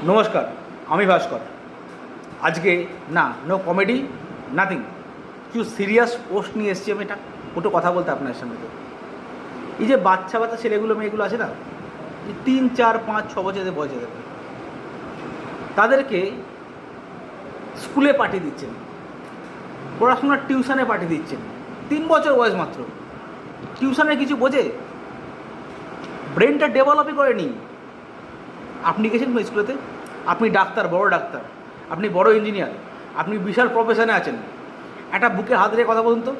নমস্কার, আমি ভাস্কর। আজকে না, নো কমেডি, নাথিং, কিছু সিরিয়াস পোস্ট নিয়ে এসেছি আমি। এটা ওটা কথা বলতে আপনার সামনে। তো এই যে বাচ্চা বাচ্চা ছেলেগুলো মেয়েগুলো আছে না, 3, 4, 5, 6 বছরের বয়সে দেবে, তাদেরকে স্কুলে পাঠিয়ে দিচ্ছেন, পড়াশোনার টিউশনে পাঠিয়ে দিচ্ছেন। 3 বছর বয়স মাত্র, টিউশনে কিছু বোঝে? ব্রেনটা ডেভেলপই করেনি। আপনি গেছেন স্কুলেতে, আপনি ডাক্তার, বড় ডাক্তার, আপনি বড় ইঞ্জিনিয়ার, আপনি বিশাল প্রফেশনে আছেন, একটা বুকে হাত রেখে কথা বলুন তো,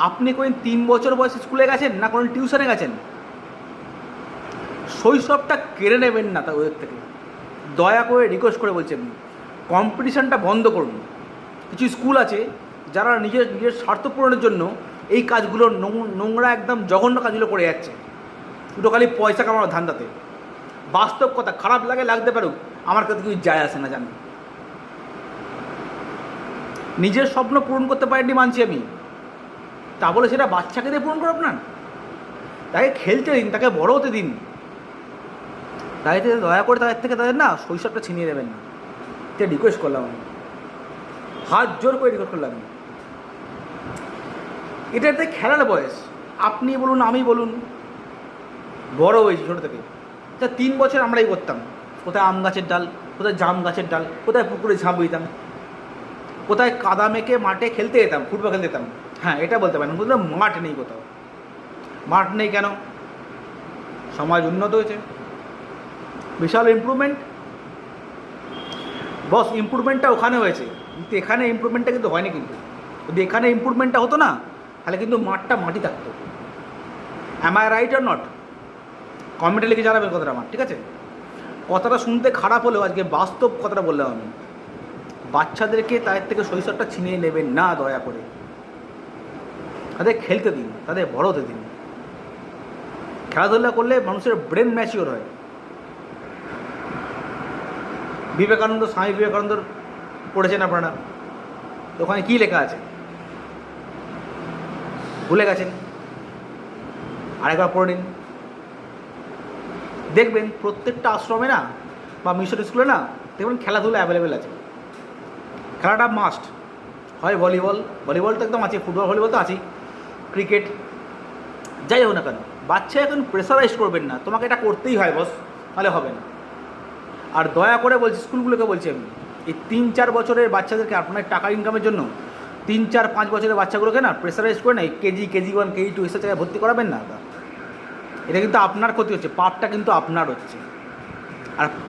আপনি কোন 3 বছর বয়সে স্কুলে গেছেন না কোনো টিউশনে গেছেন? শৈশবটা কেড়ে নেবেন না তা ওদের থেকে। দয়া করে রিকোয়েস্ট করে বলছি, আপনি কম্পিটিশানটা বন্ধ করুন। কিছু স্কুল আছে যারা নিজের নিজের স্বার্থ পূরণের জন্য এই কাজগুলো, নোংরা একদম জঘন্য কাজগুলো করে যাচ্ছে, দুটো খালি পয়সা কামানোর ধান্দাতে। বাস্তব কথা, খারাপ লাগতে পারুক, আমার কাছে কিছু যায় আসে না, জানি। নিজের স্বপ্ন পূরণ করতে পারেননি মানছি আমি, তা বলে সেটা বাচ্চাকে দিয়ে পূরণ করব না? তাকে খেলতে দিন, তাকে বড় হতে দিন। তাই দয়া করে তাদের না শৈশবটা ছিনিয়ে দেবেন না, এটা রিকোয়েস্ট করলাম আমি, হাত জোর করে রিকোয়েস্ট করলাম। এটাতে খেলার বয়স, আপনি বলুন আমি বলুন, বড় হয়েছি ছোটো থেকে। তা 3 বছর আমরাই করতাম, কোথায় আম গাছের ডাল, কোথায় জাম গাছের ডাল, কোথায় পুকুরে ঝাঁপ দিতাম, কোথায় কাদা মেখে মাঠে খেলতে যেতাম, ফুটবল খেলতে যেতাম। হ্যাঁ, এটা বলতে পারেন, কোথাও মাঠ নেই, কোথাও মাঠ নেই কেন? সমাজ উন্নত হয়েছে, বিশাল ইমপ্রুভমেন্ট। বস, ইমপ্রুভমেন্টটা ওখানে হয়েছে, কিন্তু এখানে ইমপ্রুভমেন্টটা কিন্তু হয়নি। কিন্তু যদি এখানে ইমপ্রুভমেন্টটা হতো না, তাহলে কিন্তু মাঠটা মাটি থাকতো। Am I right or not? কমেন্টে লিখে জানাবেন কথাটা আমার, ঠিক আছে? কথাটা শুনতে খারাপ হলেও আজকে বাস্তব কথাটা বললাম আমি। বাচ্চাদেরকে তাদের থেকে শৈশবটা ছিনিয়ে নেবেন না, দয়া করে। তাদের খেলতে দিন, তাদের বড় হতে দিন। খেলাধুলা করলে মানুষের ব্রেন ম্যাচিওর হয়। বিবেকানন্দ, স্বামী বিবেকানন্দর পড়েছেন আপনারা? তো ওখানে কী লেখা আছে ভুলে গেছেন? আরেকবার পড়ে নিন, দেখবেন প্রত্যেকটা আশ্রমে না বা মিশন স্কুলে না, দেখবেন খেলাধুলা অ্যাভেলেবেল আছে। খেলাটা মাস্ট হয়। ভলিবল তো একদম আছে, ফুটবল ভলিবল তো আছেই, ক্রিকেট, যাই হোক না কেন। বাচ্চা এখন প্রেসারাইজ করবেন না, তোমাকে এটা করতেই হয় বস, তাহলে হবে না। আর দয়া করে বলছি, স্কুলগুলোকে বলছি আমি, এই 3-4 বছরের বাচ্চাদেরকে আপনার টাকা ইনকামের জন্য 3-4-5 বছরের বাচ্চাগুলোকে না প্রেসারাইজ করে না কেজি 1, কেজি 2 এসব জায়গায় ভর্তি করাবেন না। এটা কিন্তু আপনার ক্ষতি হচ্ছে, পাপটা কিন্তু আপনার হচ্ছে। আর